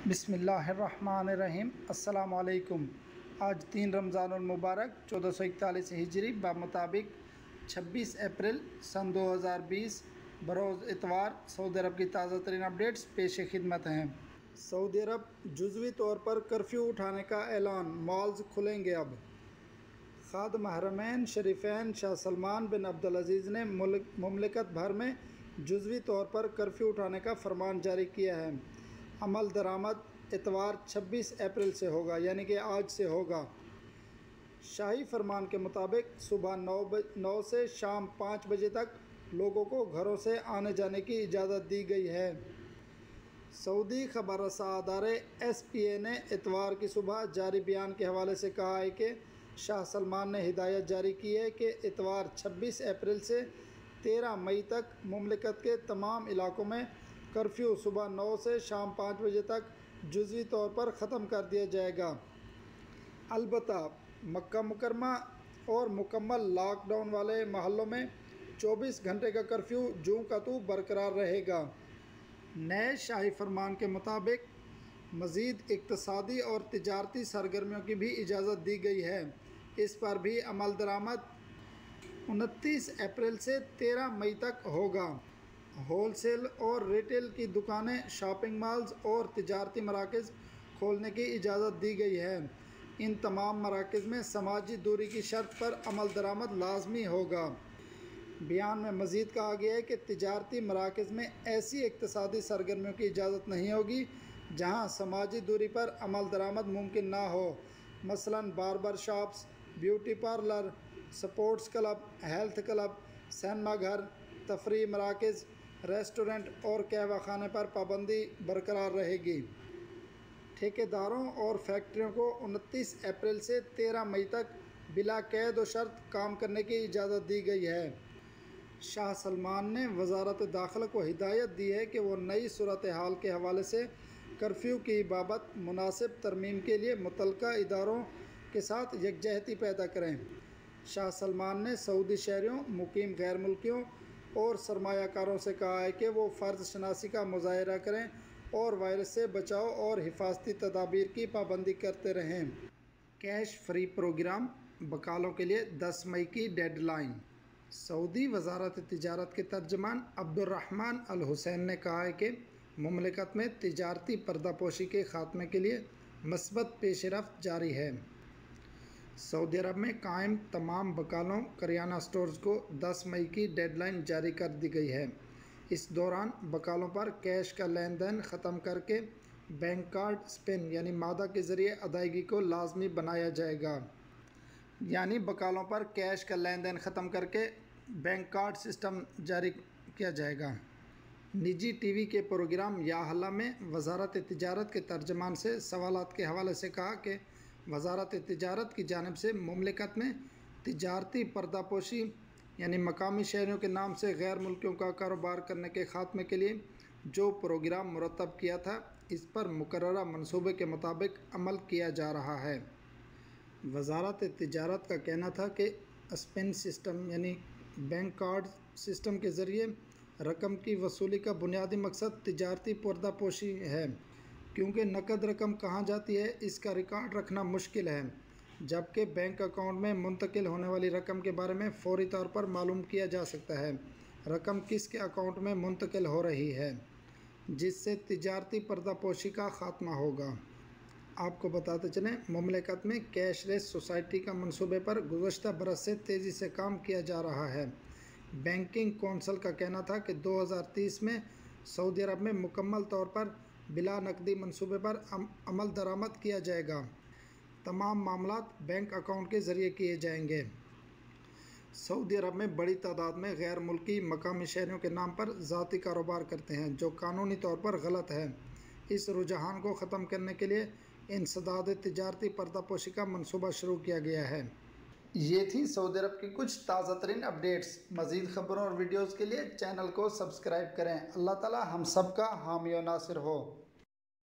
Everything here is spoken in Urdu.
بسم اللہ الرحمن الرحیم۔ السلام علیکم۔ آج 3 رمضان المبارک 1441 ہجری بمطابق 26 اپریل سن 2020 بروز اتوار سعودی عرب کی تازہ ترین اپڈیٹس پیش خدمت ہیں۔ سعودی عرب جزوی طور پر کرفیو اٹھانے کا اعلان، مالز کھلیں گے اب۔ خادم حرمین شریفین شاہ سلمان بن عبدالعزیز نے مملکت بھر میں جزوی طور پر کرفیو اٹھانے کا فرمان جاری کیا ہے۔ عمل درآمد اتوار 26 اپریل سے ہوگا، یعنی کہ آج سے ہوگا۔ شاہی فرمان کے مطابق صبح 9 سے شام 5 بجے تک لوگوں کو گھروں سے آنے جانے کی اجازت دی گئی ہے۔ سعودی خبر رساں ادارے SPA نے اتوار کی صبح جاری بیان کے حوالے سے کہا ہے کہ شاہ سلمان نے ہدایت جاری کی ہے کہ اتوار 26 اپریل سے 13 مئی تک مملکت کے تمام علاقوں میں کرفیو صبح 9 سے شام 5 بجے تک جزوی طور پر ختم کر دیا جائے گا۔ البتہ مکہ مکرمہ اور مکمل لاک ڈاؤن والے محلوں میں 24 گھنٹے کا کرفیو جوں کا توں برقرار رہے گا۔ نئے شاہی فرمان کے مطابق مزید اقتصادی اور تجارتی سرگرمیوں کی بھی اجازت دی گئی ہے۔ اس پر بھی عمل درآمد 29 اپریل سے 13 مئی تک ہوگا۔ ہول سیل اور ریٹیل کی دکانیں، شاپنگ مالز اور تجارتی مراکز کھولنے کی اجازت دی گئی ہے۔ ان تمام مراکز میں سماجی دوری کی شرط پر عمل درآمد لازمی ہوگا۔ بیان میں مزید کہا گیا ہے کہ تجارتی مراکز میں ایسی اقتصادی سرگرمیوں کی اجازت نہیں ہوگی جہاں سماجی دوری پر عمل درآمد ممکن نہ ہو، مثلاً barber shops, beauty parlour, sports club, health club, cinema گھر، تفریح مراکز، ریسٹورنٹ اور قہوہ خانے پر پابندی برقرار رہے گی۔ ٹھیکیداروں اور فیکٹریوں کو 29 اپریل سے 13 مئی تک بلا قید و شرط کام کرنے کی اجازت دی گئی ہے۔ شاہ سلمان نے وزارت داخلہ کو ہدایت دی ہے کہ وہ نئی صورتحال کے حوالے سے کرفیو کی بابت مناسب ترمیم کے لیے متعلقہ اداروں کے ساتھ یکجہتی پیدا کریں۔ شاہ سلمان نے سعودی شہریوں، مقیم غیر ملکیوں اور سرمایہ کاروں سے کہا ہے کہ وہ فرض شناسی کا مظاہرہ کریں اور وائرس سے بچاؤ اور حفاظتی تدابیر کی پابندی کرتے رہیں۔ کیش فری پروگرام، بقالوں کے لیے 10 مئی کی ڈیڈ لائن۔ سعودی وزارت تجارت کے ترجمان عبدالرحمن الحسین نے کہا ہے کہ مملکت میں تجارتی پردہ پوشی کے خاتمے کے لیے مثبت پیش رفت جاری ہے۔ سعودی عرب میں قائم تمام بقالوں، کریانہ سٹورز کو 10 مئی کی ڈیڈ لائن جاری کر دی گئی ہے۔ اس دوران بقالوں پر کیش کا لین دین ختم کر کے بینک کارڈ اسپن یعنی مادہ کے ذریعے ادائیگی کو لازمی بنایا جائے گا۔ یعنی بقالوں پر کیش کا لین دین ختم کر کے بینک کارڈ سسٹم جاری کیا جائے گا۔ نجی ٹی وی کے پروگرام یا حالات میں وزارت تجارت کے ترجمان سے سوالات کے حوالے سے کہا کہ وزارت تجارت کی جانب سے مملکت میں تجارتی پردہ پوشی یعنی مقامی شہریوں کے نام سے غیر ملکیوں کا کاروبار کرنے کے خاتمے کے لیے جو پروگرام مرتب کیا تھا، اس پر مقررہ منصوبے کے مطابق عمل کیا جا رہا ہے۔ وزارت تجارت کا کہنا تھا کہ اسپن سسٹم یعنی بینک کارڈ سسٹم کے ذریعے رقم کی وصولی کا بنیادی مقصد تجارتی پردہ پوشی ہے، کیونکہ نقد رقم کہاں جاتی ہے اس کا ریکارڈ رکھنا مشکل ہے، جبکہ بینک اکاؤنٹ میں منتقل ہونے والی رقم کے بارے میں فوری طور پر معلوم کیا جا سکتا ہے رقم کس کے اکاؤنٹ میں منتقل ہو رہی ہے، جس سے تجارتی پردہ پوشی کا خاتمہ ہوگا۔ آپ کو بتاتے چلیں، مملکت میں کیش لیس سوسائٹی کا منصوبے پر گزشتہ برس سے تیزی سے کام کیا جا رہا ہے۔ بینکنگ کونسل کا کہنا تھا کہ 2030 میں سعودی عرب میں مکمل طور پر بلا نقدی منصوبے پر عمل درآمد کیا جائے گا۔ تمام معاملات بینک اکاؤنٹ کے ذریعے کیے جائیں گے۔ سعودی عرب میں بڑی تعداد میں غیر ملکی مقامی شہریوں کے نام پر ذاتی کاروبار کرتے ہیں، جو قانونی طور پر غلط ہے۔ اس رجحان کو ختم کرنے کے لیے انسداد تجارتی پردہ پوشی کا منصوبہ شروع کیا گیا ہے۔ یہ تھی سعودی عرب کی کچھ تازہ ترین اپڈیٹس۔ مزید خبروں اور ویڈیوز کے لیے چینل کو سبسکرائب کریں۔ اللہ تعالی ہم سب کا حامی و ناصر ہو۔